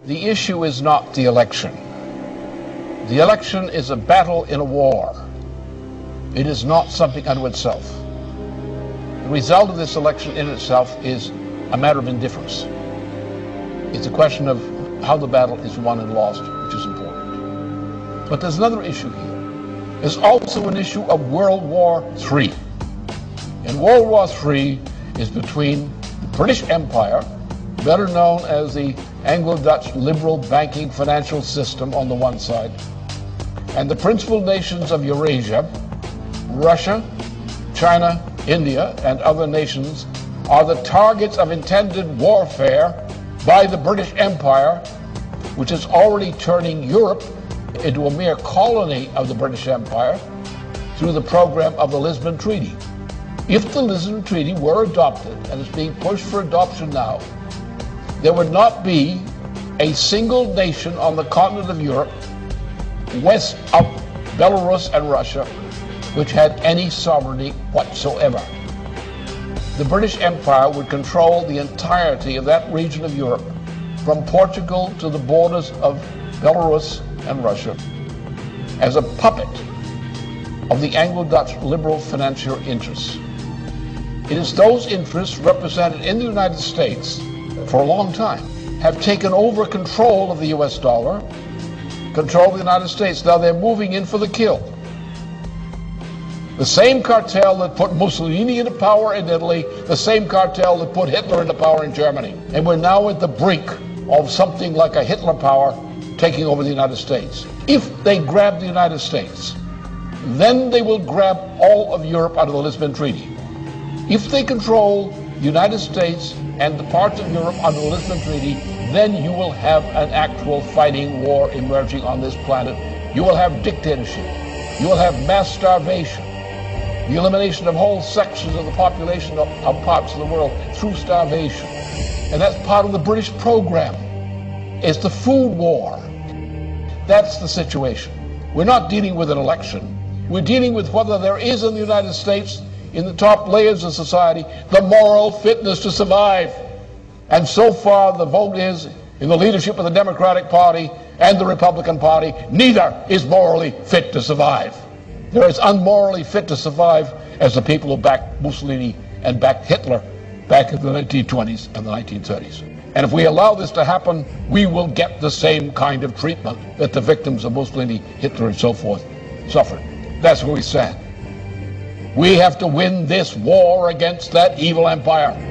The issue is not the election. The election is a battle in a war. It is not something unto itself. The result of this election in itself is a matter of indifference. It's a question of how the battle is won and lost, which is important. But there's another issue here. There's also an issue of World War III. And World War III is between the British Empire, better known as the Anglo-Dutch liberal banking financial system on the one side, and the principal nations of Eurasia, Russia, China, India, and other nations are the targets of intended warfare by the British Empire, which is already turning Europe into a mere colony of the British Empire through the program of the Lisbon Treaty. If the Lisbon Treaty were adopted, and it's being pushed for adoption now, there would not be a single nation on the continent of Europe, west of Belarus and Russia, which had any sovereignty whatsoever. The British Empire would control the entirety of that region of Europe, from Portugal to the borders of Belarus and Russia, as a puppet of the Anglo-Dutch liberal financial interests. It is those interests represented in the United States for a long time have taken over control of the US dollar, control of the United States. Now they're moving in for the kill. The same cartel that put Mussolini into power in Italy, the same cartel that put Hitler into power in Germany. And we're now at the brink of something like a Hitler power taking over the United States. If they grab the United States, then they will grab all of Europe under the Lisbon Treaty. If they control the United States and the parts of Europe under the Lisbon Treaty, then you will have an actual fighting war emerging on this planet. You will have dictatorship. You will have mass starvation. The elimination of whole sections of the population of parts of the world through starvation. And that's part of the British program. It's the food war. That's the situation. We're not dealing with an election. We're dealing with whether there is in the United States, in the top layers of society, the moral fitness to survive. And so far the vote is in the leadership of the Democratic Party and the Republican Party, neither is morally fit to survive. They're as unmorally fit to survive as the people who backed Mussolini and backed Hitler back in the 1920s and the 1930s. And if we allow this to happen, we will get the same kind of treatment that the victims of Mussolini, Hitler, and so forth suffered. That's where we stand. We have to win this war against that evil empire.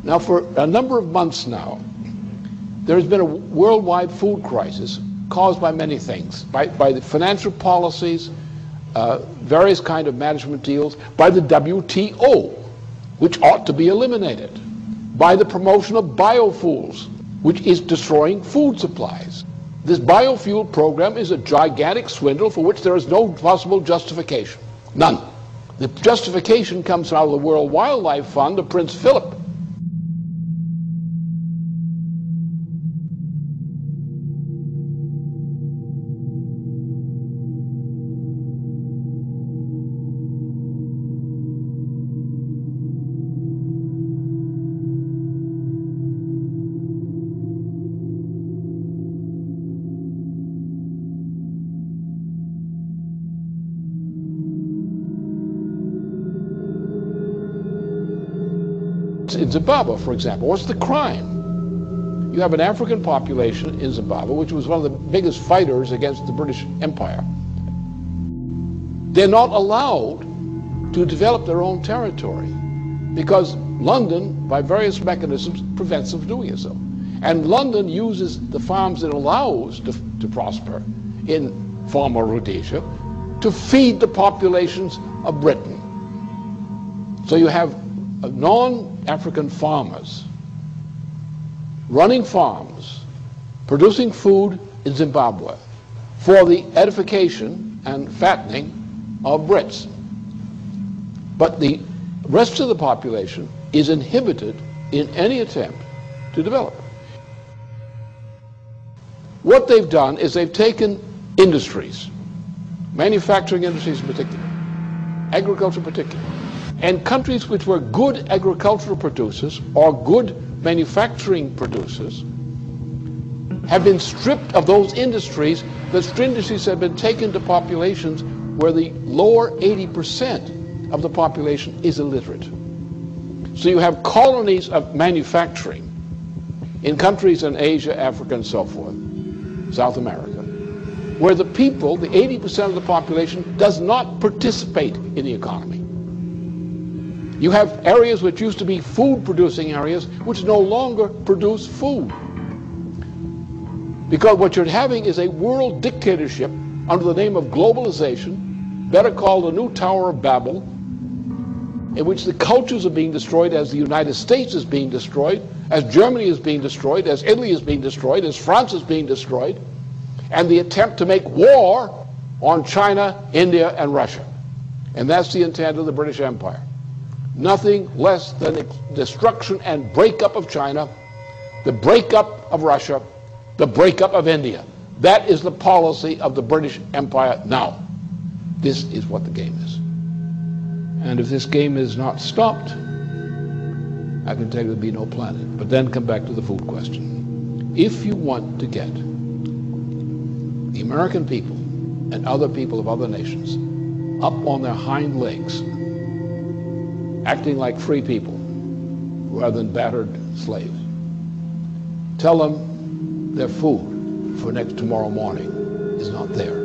Now, for a number of months now, there has been a worldwide food crisis caused by many things, by the financial policies, various kind of management deals, by the WTO, which ought to be eliminated, by the promotion of biofuels, which is destroying food supplies. This biofuel program is a gigantic swindle for which there is no possible justification. None. The justification comes out of the World Wildlife Fund of Prince Philip. in Zimbabwe, for example. What's the crime? You have an African population in Zimbabwe, which was one of the biggest fighters against the British Empire. They're not allowed to develop their own territory because London, by various mechanisms, prevents them from doing so. And London uses the farms it allows to prosper in former Rhodesia to feed the populations of Britain. So you have non-African farmers running farms, producing food in Zimbabwe for the edification and fattening of Brits. But the rest of the population is inhibited in any attempt to develop. What they've done is they've taken industries, manufacturing industries in particular, agriculture in particular, and countries which were good agricultural producers or good manufacturing producers have been stripped of those industries. Those industries have been taken to populations where the lower 80% of the population is illiterate. So you have colonies of manufacturing in countries in Asia, Africa, and so forth, South America, where the people, the 80% of the population, does not participate in the economy. You have areas which used to be food-producing areas which no longer produce food. Because what you're having is a world dictatorship under the name of globalization, better called the new Tower of Babel, in which the cultures are being destroyed as the United States is being destroyed, as Germany is being destroyed, as Italy is being destroyed, as France is being destroyed, and the attempt to make war on China, India, and Russia. And that's the intent of the British Empire. Nothing less than the destruction and breakup of China, the breakup of Russia, the breakup of India. That is the policy of the British Empire now. This is what the game is. And if this game is not stopped, I can tell you there'll be no planet. But then come back to the food question. If you want to get the American people and other people of other nations up on their hind legs, acting like free people rather than battered slaves, tell them their food for tomorrow morning is not there.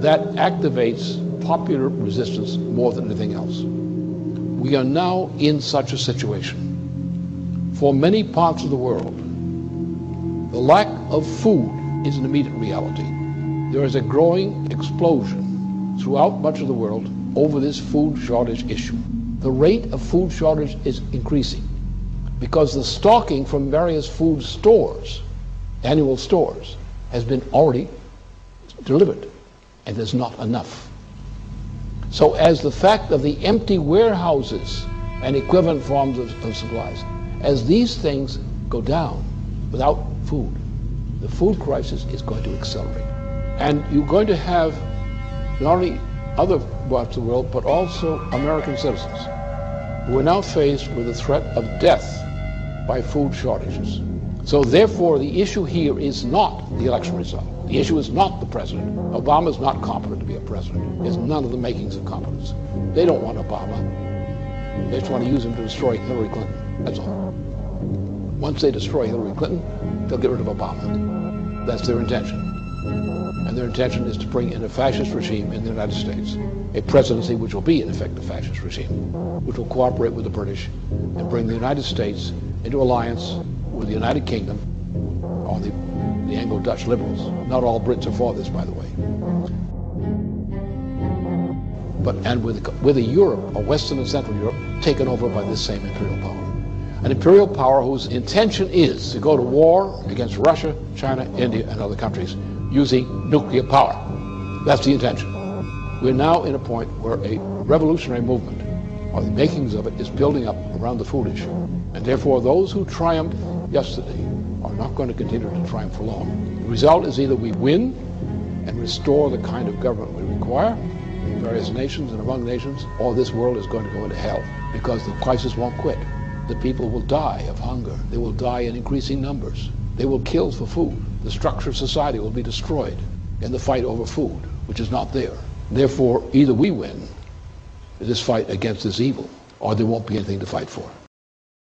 That activates popular resistance more than anything else. We are now in such a situation. For many parts of the world, the lack of food is an immediate reality. There is a growing explosion throughout much of the world over this food shortage issue. The rate of food shortage is increasing because the stocking from various food stores, annual stores, has been already delivered, and there's not enough. So as the fact of the empty warehouses and equivalent forms of supplies, as these things go down without food, the food crisis is going to accelerate. And you're going to have not only other parts of the world, but also American citizens who are now faced with the threat of death by food shortages. So therefore, the issue here is not the election result. The issue is not the president. Obama is not competent to be a president. There's none of the makings of competence. They don't want Obama. They just want to use him to destroy Hillary Clinton. That's all. Once they destroy Hillary Clinton, they'll get rid of Obama. That's their intention. And their intention is to bring in a fascist regime in the United States, a presidency which will be, in effect, a fascist regime, which will cooperate with the British and bring the United States into alliance with the United Kingdom or the Anglo-Dutch liberals. Not all Brits are for this, by the way. And with a Europe, a Western and Central Europe, taken over by this same imperial power. An imperial power whose intention is to go to war against Russia, China, India, and other countries using nuclear power. That's the intention. We're now in a point where a revolutionary movement, or the makings of it, is building up around the food issue. And therefore, those who triumphed yesterday are not going to continue to triumph for long. The result is either we win and restore the kind of government we require in various nations and among nations, or this world is going to go into hell because the crisis won't quit. The people will die of hunger. They will die in increasing numbers. They will kill for food. The structure of society will be destroyed in the fight over food, which is not there. Therefore, either we win this fight against this evil, or there won't be anything to fight for.